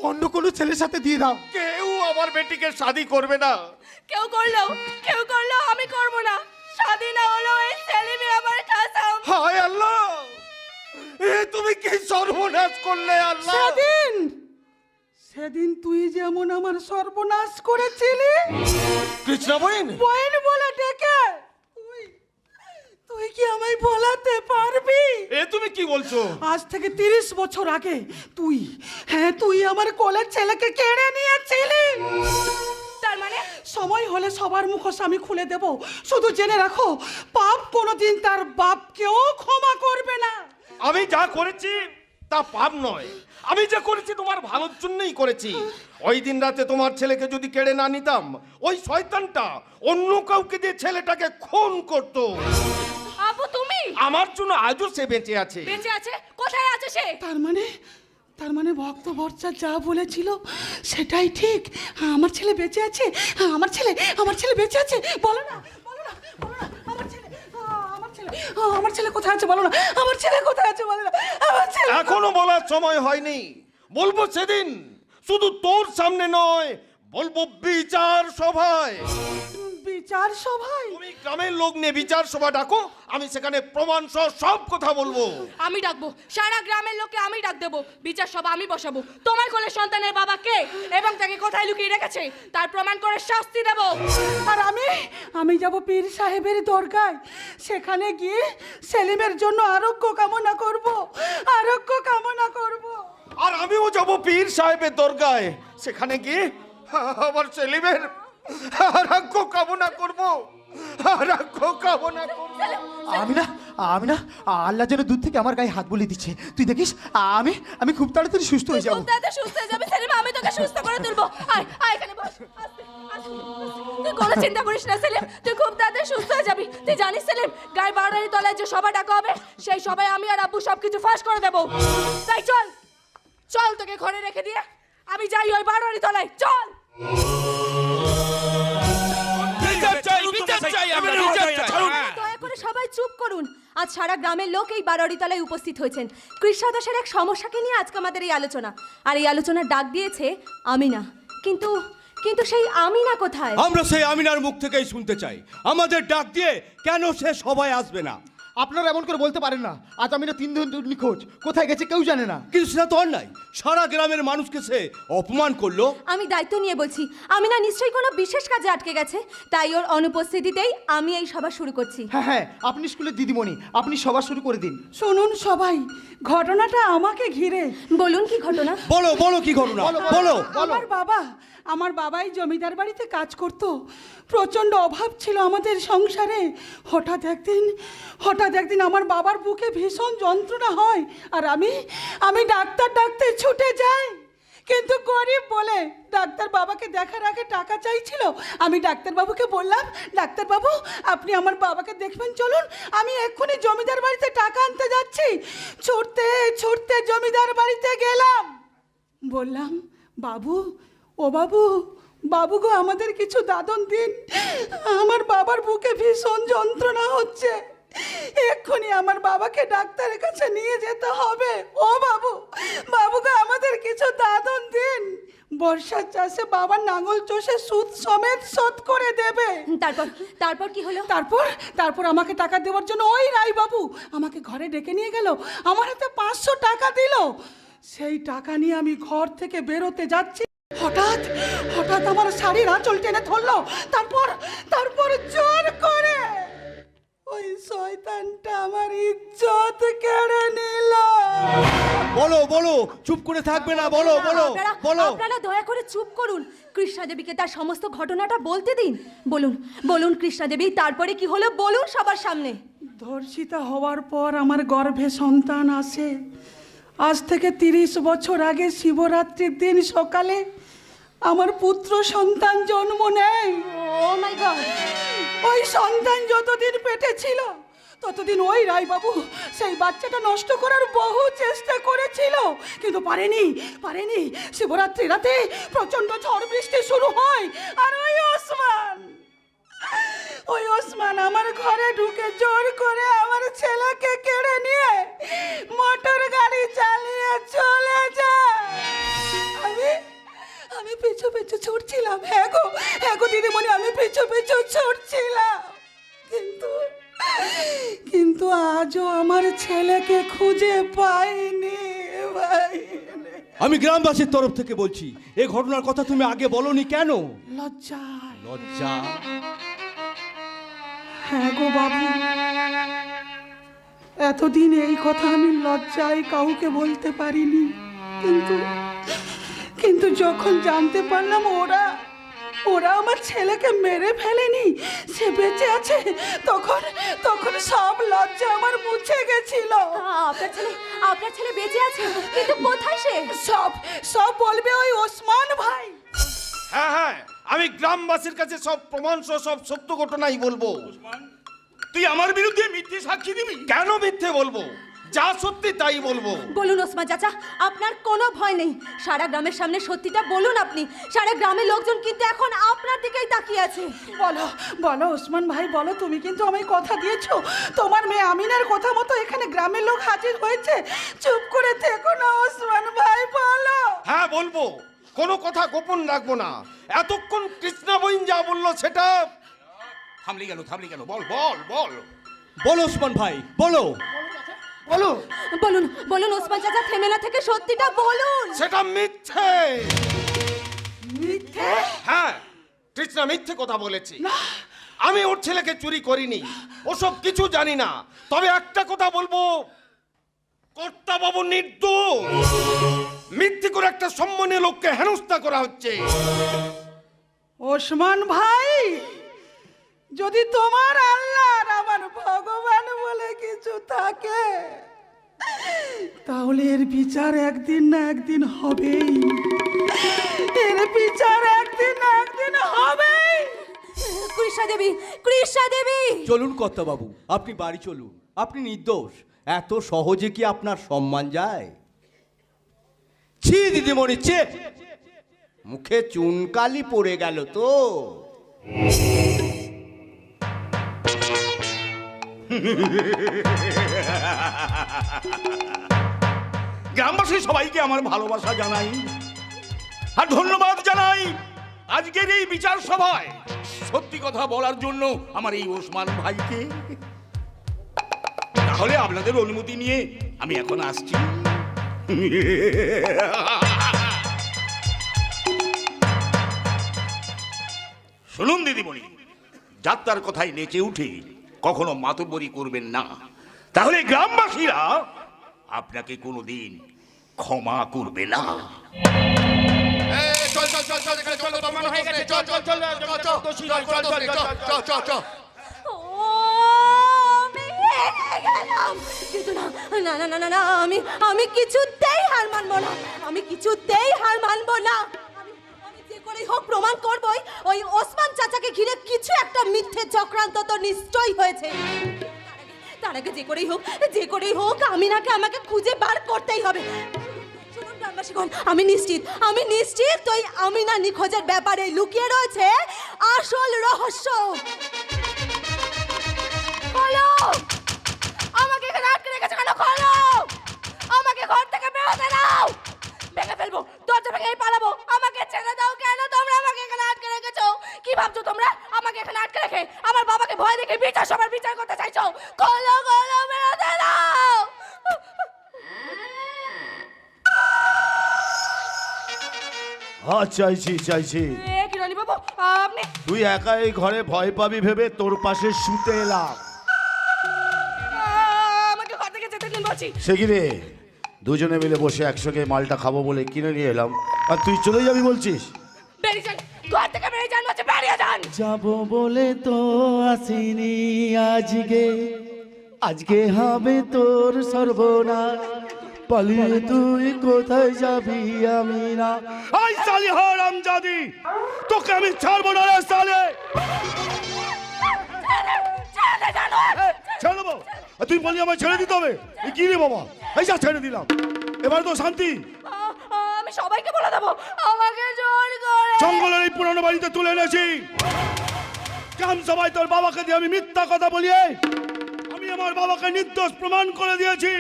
অন্য কোনো ছেলের সাথে দিয়ে দাও। কেউ আমার বেটিকে শাদি করবে না। কেউ করলো আমি করব না। শাদি না হলো এই সেলিমই আমার কাসাম। হায় আল্লাহ, এ তুমি কি সর্বনাশ করলে আল্লাহ। সেদিন তুই যেমন আমার সর্বনাশ করেছিলি, কৃষ্ণা বইন বলে ডেকে তুই কি আমায় বলাতে পারবি? এ তুমি কি বলছো? আজ থেকে 30 বছর আগে তুই আমার কোলের ছেলেকে কেড়ে নিয়েছিলি। তার মানে সময় হলে সবার মুখোশ আমি খুলে দেব। শুধু জেনে রাখো, পাপ কোনোদিন তার বাপকেও ক্ষমা করবে না। আমি যা করেছি তা পাপ নয়, আমি যা করেছি তোমার ভালোর জন্যই করেছি। ওই দিন রাতে তোমার ছেলেকে যদি কেড়ে না নিতাম, ওই শয়তানটা অন্য কাউকে দিয়ে ছেলেটাকে খুন করত। আপু তুমি? আমার জন্য আজও সে বেঁচে আছে। বেঁচে আছে? কোথায় আছে সে? তার মানে ভক্ত বর্ষা যা বলেছিল সেটাই ঠিক। আমার ছেলে বেঁচে আছে। আমার ছেলে বেঁচে আছে। বলো না আমার ছেলে কোথায় আছে? বলো না আমার ছেলে কোথায় আছে? বলো না আমার ছেলে। এখনো বলার সময় হয়নি, বলবো সেদিন। শুধু তোর সামনে নয়, বলবো বিচার সভায়। বিচার সভায়? তুমি গ্রামের লোক নিয়ে বিচার সভা ডাকো, আমি সেখানে প্রমাণ সহ সব কথা বলবো। আমি ডাকবো, সারা গ্রামের লোককে আমি ডাক দেবো। বিচার সভা আমি বসাবো। তোমার কোলে সন্তানের বাবা কে এবং তাকে কোথায় লুকিয়ে রেখেছে তার প্রমাণ করে শাস্তি দেব। আর আমি যাব পীর সাহেবের দরগায়। সেখানে গিয়ে সেলিমের জন্য আরোগ্য কামনা করব। আর আমিও যাব পীর সাহেবের দরগায়। সেখানে গিয়ে আমার সেলিমের আরোগ্য কামনা করব। আমি না আল্লাহ যেন দূর থেকে আমার গায়ে হাত বুলিয়ে দিচ্ছে। তুই দেখিস আমি খুব তাড়াতাড়ি সুস্থ হয়ে যাবো। খুব তাড়াতাড়ি সুস্থ হয়ে যাবে সেলিম, আমি তোকে সুস্থ করে তুলবো। আয় এখানে বস। তুই কোনো চিন্তা করিস না সেলিম, তুই খুব তাড়াতাড়ি সুস্থ হয়ে যাবি। তুই জানিস সেলিম, গায়ে বারোটারি তলায় যে সভা ডাকা হবে, সেই সভায় আমি আর আব্বু সবকিছু ফাঁস করে দেবো। তাই চল তোকে ঘরে রেখে দিয়ে আমি যাই ওই বারোটারি তলায়। চল। দয়া করে সবাই চুপ করুন। আজ সারা গ্রামের লোক এই বারোয়ারিতলায় উপস্থিত হয়েছেন। কৃষ্ণা দাসের এক সমস্যাকে নিয়ে আজকে আমাদের এই আলোচনা। আর এই আলোচনার ডাক দিয়েছে আমিনা। কিন্তু সেই আমিনা কোথায়? আমরা সেই আমিনার মুখ থেকেই শুনতে চাই। আমাদের ডাক দিয়ে কেন সে সবাই আসবে না? আপনারা এমন করে বলতে পারেন না। আজ আমি না 3 দিন নিখোঁজ, কোথায় গেছে কেউ জানে না। কিন্তু সেটা তো অন্যায়। সারা গ্রামের মানুষকে সে অপমান করলো। আমি দায়িত্ব নিয়ে বলছি, আমিনা নিশ্চয়ই কোনো বিশেষ কাজে আটকে গেছে। তাই ওর অনুপস্থিতিতেই আমি এই সভা শুরু করছি। হ্যাঁ, আপনি স্কুলের দিদিমণি, আপনি সভা শুরু করে দিন। শুনুন সবাই, ঘটনাটা আমাকে ঘিরে। বলুন কি ঘটনা? বলো কি ঘটনা বলো। আমার বাবাই জমিদার বাড়িতে কাজ করত। প্রচণ্ড অভাব ছিল আমাদের সংসারে। হঠাৎ একদিন আমার বাবার বুকে ভীষণ যন্ত্রণা হয়। আর আমি ডাক্তার ডাকতে ছুটে যাই। কিন্তু গরিব বলে ডাক্তার বাবাকে দেখার আগে টাকা চাইছিল। আমি ডাক্তারবাবুকে বললাম, ডাক্তারবাবু আপনি আমার বাবাকে দেখবেন, চলুন। আমি এক্ষুনি জমিদার বাড়িতে টাকা আনতে যাচ্ছি। ছুটতে জমিদার বাড়িতে গেলাম। বললাম, বাবু গো, আমাদের কিছু দাদন দিন। আমার বাবার বুকে ভীষণ যন্ত্রণা হচ্ছে। এক্ষুনি আমার বাবাকে ডাক্তারের কাছে নিয়ে যেতে হবে। ও বাবু গো, আমাদের কিছু দাদন দিন। বর্ষার চাষে বাবার নাঙল চষে সুদ সমেত শোধ করে দেবে। তারপর কি হলো? তারপর আমাকে টাকা দেওয়ার জন্য ওই রাই বাবু আমাকে ঘরে ডেকে নিয়ে গেল। আমার হাতে 500 টাকা দিল। সেই টাকা নিয়ে আমি ঘর থেকে বেরোতে যাচ্ছি। হঠাৎ আমার শাড়ির আঁচল টেনে ধরলো। তারপর জোর করে ওই শয়তানটা আমার ইজ্জত কেড়ে নিল। বলো, চুপ করে থাকবে না। বলো। আপনারা দয়া করে চুপ করুন। কৃষ্ণা দেবীকে তার সমস্ত ঘটনাটা বলতে দিন। বলুন কৃষ্ণা দেবী, তারপরে কি হলো বলুন সবার সামনে। ধর্ষিতা হওয়ার পর আমার গর্ভে সন্তান আসে। আজ থেকে 30 বছর আগে শিবরাত্রির দিন সকালে আমার পুত্র সন্তান জন্ম নেয়। ও মাই গড! ওই সন্তান যতদিন পেটে ছিল ততদিন ওই রায়বাবু সেই বাচ্চাটা নষ্ট করার বহু চেষ্টা করেছিল, কিন্তু পারেনি। শিবরাত্রি রাতে প্রচন্ড ঝড় বৃষ্টি শুরু হয়। আর ওই ওসমান আমার ঘরে ঢুকে জোর করে আমার ছেলেকে কেড়ে নিয়ে মোটর গাড়ি চালিয়ে চলে যায়। পিছু পিছু ছুটছিলাম। হ্যাঁ গো দিদিমণি, আমি পিছু পিছু ছুটছিলাম, কিন্তু আজও আমার ছেলেকে খুঁজে পাইনি। আমি গ্রামবাসীর তরফ থেকে বলছি, এই ঘটনার কথা তুমি আগে বলনি কেন? লজ্জায়। লজ্জা? হ্যাঁ গো বাবু, এতদিন এই কথা আমি লজ্জায় কাউকে বলতে পারিনি, কিন্তু যখন জানতে পারলাম ওরা আমার ছেলেকে মেরে ফেলেনি, সে বেঁচে আছে, তখন সব লজ্জা আমার মুছে গেছিল। আপনার ছেলে বেঁচে আছে, কিন্তু কোথায় সে? সব বলবে ওই ওসমান ভাই। হ্যাঁ, আমি গ্রামবাসীর কাছে সব প্রমাণ সহ সব সত্য ঘটনাই বলবো। তুই আমার বিরুদ্ধে মিথ্যে সাক্ষী দিবি? কেন মিথ্যে বলবো? যা সত্যি তাই বলবো। বলুন ওসমান চাচা, আপনার কোনো ভয় নেই। সারা গ্রামের সামনে সত্যিটা বলুন আপনি। সারা গ্রামের লোকজন কিন্তু এখন আপনার দিকেই তাকিয়ে আছে। বলো ওসমান ভাই, বলো। তুমি কিন্তু আমায় কথা দিয়েছো, তোমার মেয়ে আমিনার কথা মতো এখানে গ্রামের লোক হাজির হয়েছে। চুপ করে থেকো না ওসমান ভাই, বলো। হ্যাঁ বলবো, কোনো কথা গোপন রাখবো না। এতক্ষণ কৃষ্ণা বইন যা বললো সেটা। থামলি কেন? বল বল বল। বলো ওসমান ভাই, বলো। বলুন ওসমান চাচা, থেমে না থেকে সত্যিটা বলুন। সেটা মিথ্যে। মিথ্যে? হ্যাঁ, কৃষ্ণা মিথ্যে কথা বলেছি। আমি ওর ছেলেকে চুরি করিনি, ওসব কিছু জানি না। তবে একটা কথা বলবো, কর্তা বাবু নির্দোষ। মিথ্যে করে একটা সম্মানীয় লোককে হেনস্থা করা হচ্ছে। ওসমান ভাই, যদি তোমার আল্লাহ আর আমার ভগবান বলে কিছু থাকে, তাহলে এর বিচার একদিন না একদিন হবেই। এর বিচার একদিন না একদিন হবেই। কৃষ্ণা দেবী। চলুন কর্তাবাবু, আপনি বাড়ি চলুন। আপনি নির্দোষ। এত সহজে কি আপনার সম্মান যায়? ছি দিদিমণি, ছি। মুখে চুনকালি পড়ে গেল তো। গ্রামবাসী সবাইকে আমার ভালোবাসা জানাই আর ধন্যবাদ জানাই আজকের এই বিচার সভায় সত্যি কথা বলার জন্য আমার এই ওসমান ভাইকে। তাহলে আপনাদের অনুমতি নিয়ে আমি এখন আসছি। শুনুন দিদিমণি, যাত্রার কথায় নেচে উঠে কখনো মাতব্বরি করবেন না, তাহলে গ্রামবাসীরা আপনাকে কোনোদিন ক্ষমা করবে না। কিন্তু না, আমি কিছুতেই হার মানবো না। আমি যে করেই হোক প্রমাণ করবই, ওই ওসমান চাচাকে ঘিরে কিছু একটা মিথ্যে চক্রান্ত তো নিশ্চয়ই হয়েছে। তার আগে যে করেই হোক আমিনাকে আমাকে খুঁজে বার করতেই হবে। শুনুন গ্রামবাসীগণ, আমি নিশ্চিত ওই আমিনা নিখোঁজের ব্যাপারে লুকিয়ে রয়েছে আসল রহস্য। খোলো! আমাকে এখানে আটকে রেখেছো কেন? খোলো! আমাকে ঘর থেকে বেরোতে দাও। ভেঙে ফেলবো, দরজা ভেঙেই পালাবো। আমাকে ছেড়ে দাও। কেন তোমরা আমাকে এখানে আটকে রেখেছো? কি ভাবছো তোমরা? আমাকে এখানে আটকে রেখে আমার বাবাকে ভয় দেখে সবার বিচার করতে চাইছো? খোলো, বেরোতে দাও। চাইছি কি রানী বাবু, আপনি? তুই একা এই ঘরে ভয় পাবি ভেবে তোর পাশে শুতে এলাম। আমাকে ঘর থেকে যেতে দিন বলছি। সে কি রে, দুজনে মিলে বসে একসঙ্গে মালটা খাবো বলে কিনে নিয়ে এলাম, আর তুই চলে যাবি বলছিস? বেরিয়ে যান, ঘর থেকে বেরিয়ে যান বলছে, বেরিয়ে যান। যাবো বলে তো আসিনি আজকে হবে তোর সর্বনাশ। পালিয়ে তুই কোথায় যাবি আমিনা? আই সালি হারামজাদি, তোকে আমি ছাড়বো না রে সালে। ছেড়ে দেবো? আর তুই বলি আমায় ছেড়ে দিতে হবে? এ কি রে বাবা, এই যা ছেড়ে দিলাম, এবার তো শান্তি। আমি সবাইকে বলে দেবো আমাকে জোর করে জঙ্গলের এই পুরানো বাড়িতে তুলে এনেছি। গ্রাম সবাই তোর বাবাকে দিয়ে আমি মিথ্যা কথা বলিয়ে আমি আমার বাবাকে নির্দোষ প্রমাণ করে দিয়েছি।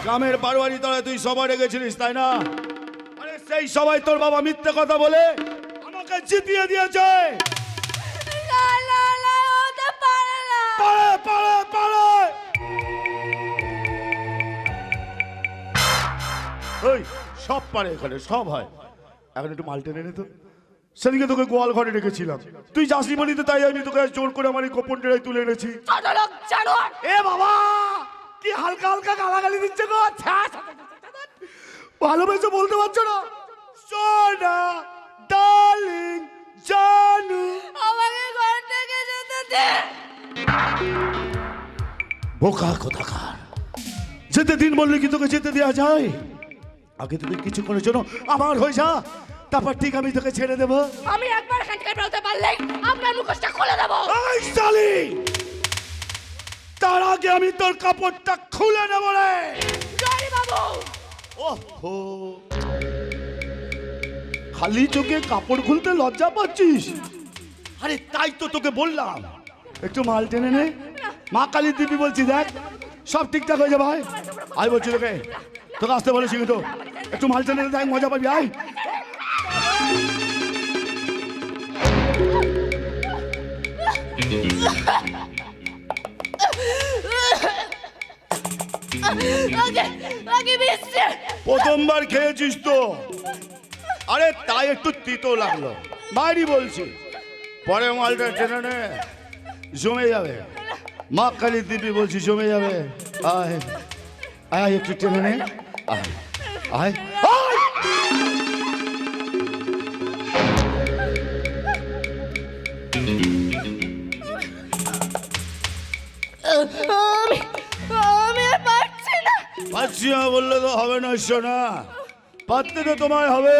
গ্রামের বারোয়ারি তলায় তুই সবাই রেখেছিলিস, তাই না? আরে সেই সময় তোর বাবা মিথ্যে কথা বলে আমাকে জিতিয়ে দিয়েছে। না না না হতে পারে না। পারে পারে পারে। ওই সব পারে, এখানে সব হয়। এখন একটু মাল টেনে নে তো। সেদিকে তোকে গোয়াল ঘরে রেখেছিলাম, তুই যাসনি বলি তো, তাই আমি তোকে জোর করে আমার এই গোপন ডেরায় তুলে এনেছি। ছোট লোক জানোয়ার। এ বাবা, কি হালকা হালকা গালাগালি দিচ্ছে গো। ভালোবেসে বলতে পারছো না? সোনা ডার্লিং জানু। আমাকে ঘর থেকে যেতে দে। বোকা কোথাকার, যেতে দিন বললে কি তোকে যেতে দেওয়া যায়? আগে তুমি কিছুক্ষণের জন্য আমার হয়ে যা, তারপর ঠিক আমি তোকে ছেড়ে দেবো। আমি একবার এখান থেকে বেরোতে পারলেই আপনার মুখোশটা খুলে দেবো। এই শালি, তার আগে আমি তোর কাপড়টা খুলে নেব রে। জয় বাবু। ওহো, খালি চোখে কাপড় খুলতে লজ্জা পাচ্ছিস? আরে তাই তো তোকে বললাম একটু মাল টেনে নে। মা কালী দিবি বলছি, দেখ সব ঠিকঠাক হয়ে যাবে। ভাই আয় বলছি তোকে, তোকে আসতে বলেছি কিন্তু একটু মাল টেনে নে, দেখ মজা পাবি। আয় আগে বেশি। প্রথমবার খেয়েছিস তো, আরে তাই একটু তিতো লাগলো, বাইরে বলছি। পরে মালটা টেনে নে, জমে যাবে। মা কালী দিবি বলছি, জমে যাবে। আয় আয় একটু টেনে নে, আয় আয় আয়। আমি আর পারছি না। পাচ্ছি না বললে তো হবে না সোনা, পারতে তো তোমায় হবে।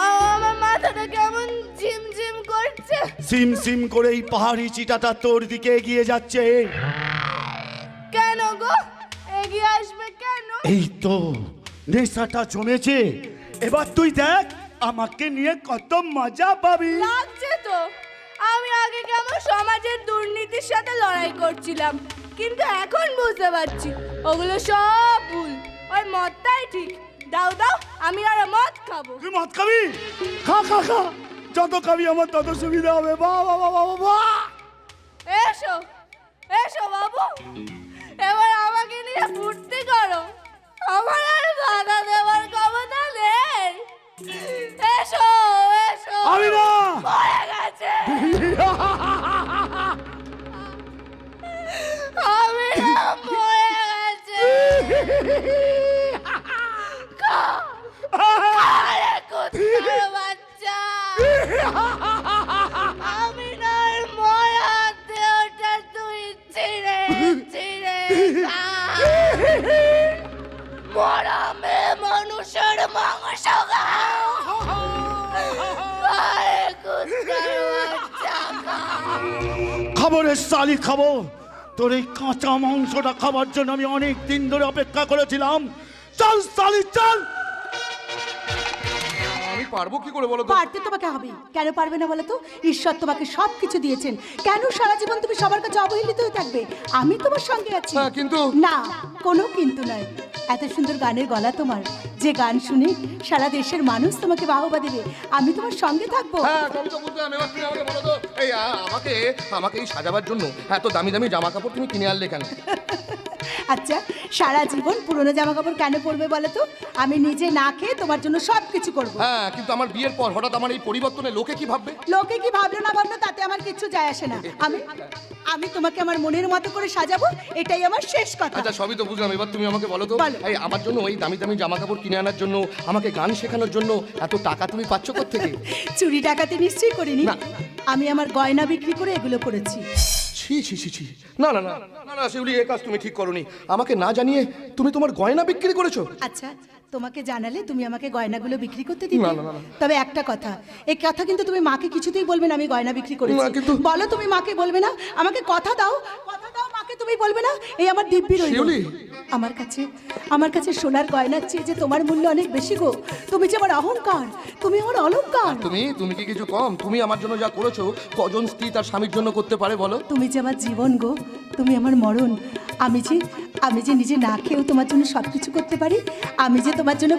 আমার মাথাটা কেমন ঝিমঝিম করছে। সিম সিম করে এই পাহাড়ি চিটাটা তোর দিকে এগিয়ে যাচ্ছে। কেন গো এগিয়ে আসবে কেন? এই তো নেশাটা জমেছে, এবার তুই দেখ আমাকে নিয়ে কত মজা পাবি। লাগছে তো। আমি আগে কেমন সমাজের দুর্নীতির সাথে লড়াই করছিলাম, কিন্তু এখন বুঝতে পারছি ওগুলো সব ভুল। ওই মদটাই ঠিক। দাও দাও, আমি আর মদ খাবো। তুই মদ খাবি? খা খা খা, যত খাবি আমার তত সুবিধা হবে। বাহ বাহ বাহ বাহ বাহ। এসো এসো বাবু, এবার আমাকে নিয়ে ফুর্তি করো। আমার আর বাধা দেওয়ার ক্ষমতা নেই। এসো এসো। আমি না। মরে গেছে। আমি না, মরে গেছে। আরে কুত্তার বাচ্চা, আমি না মরার দেহটা তুই ছিঁড়ে ছিঁড়ে খা। মরা মেয়ে মানুষের মাংস খাও। আরে কুত্তার বাচ্চা খাও। খাবো রে শালি, খাবো। তোর এই কাঁচা মাংসটা খাবার জন্য আমি অনেক দিন ধরে অপেক্ষা করেছিলাম। চল শালি চল। আমি পারবো কি করে বলো তো? পারতে তোমাকে হবে, কেন পারবে না বলো তো? ঈশ্বর তোমাকে সব কিছু দিয়েছেন, কেন সারা জীবন তুমি সবার কাছে অবহেলিত হয়ে থাকবে? আমি তোমার সঙ্গে আছি। হ্যাঁ, কিন্তু না, কোনো কিন্তু নয়। এত সুন্দর গানের গলা তোমার, যে গান শুনে সারা দেশের মানুষ তোমাকে বাহবা দেবে। আমি তোমার সঙ্গে থাকবো। হ্যাঁ, সবই তো বুঝলাম। এবার তুমি আমাকে বলো তো, এই আমাকে এই সাজাবার জন্য এত দামি দামি জামা কাপড় তুমি কিনে আনলে কেন? আচ্ছা, সারা জীবন পুরনো জামা কাপড় কেন পরবে বলো তো? আমি নিজে না খেয়ে তোমার জন্য সব কিছু করবো। হ্যাঁ, কিন্তু আমার বিয়ের পর হঠাৎ আমার এই পরিবর্তনে লোকে কি ভাববে? লোকে কি ভাবলো না ভাবলো তাতে আমার কিচ্ছু যায় আসে না। আমি তোমাকে আমার মনের মতো করে সাজাবো, এটাই আমার শেষ কথা। আচ্ছা, সবই তো বুঝলাম। এবার তুমি আমাকে বলো তো, বলো। এই আমার জন্য ওই দামি দামি জামা কাপড় কিনে আনার জন্য, আমাকে গান শেখানোর জন্য এত টাকা তুমি পাচ্ছ কোত্থেকে? চুরি ডাকাতি নিশ্চয়ই করিনি। না। আমি আমার গয়না বিক্রি করে এগুলো করেছি। ছি ছি ছি ছি, না না না না না, শিউলি, এ কাজ তুমি ঠিক করোনি। আমাকে না জানিয়ে তুমি তোমার গয়না বিক্রি করেছো? আচ্ছা, তোমাকে জানালে তুমি আমাকে গয়নাগুলো বিক্রি করতে দিবে? না, না, না, না। তবে একটা কথা, এই কথা কিন্তু তুমি মাকে কিছুতেই বলবে না আমি গয়না বিক্রি করেছি। না, কিন্তু- বলো, তুমি মাকে বলবে না? আমাকে কথা দাও, কথা দাও মাকে, তুমি বলবে না? এই আমার দিব্যি রইল। শিউলি। আমার কাছে সোনার গয়নার চেয়ে যে তোমার মূল্য অনেক বেশি গো। তুমি যে আমার অহংকার, তুমি আমার অলংকার। তুমি কি কিছু কম? তুমি আমার জন্য যা করেছো কজন স্ত্রী তার স্বামীর জন্য করতে পারে বলো? তুমি যে আমার জীবন গো, তুমি আমার মরণ। আমি যে নিজে না খেয়েও তোমার জন্য সব কিছু করতে পারি, আমি যে তোমার জন্য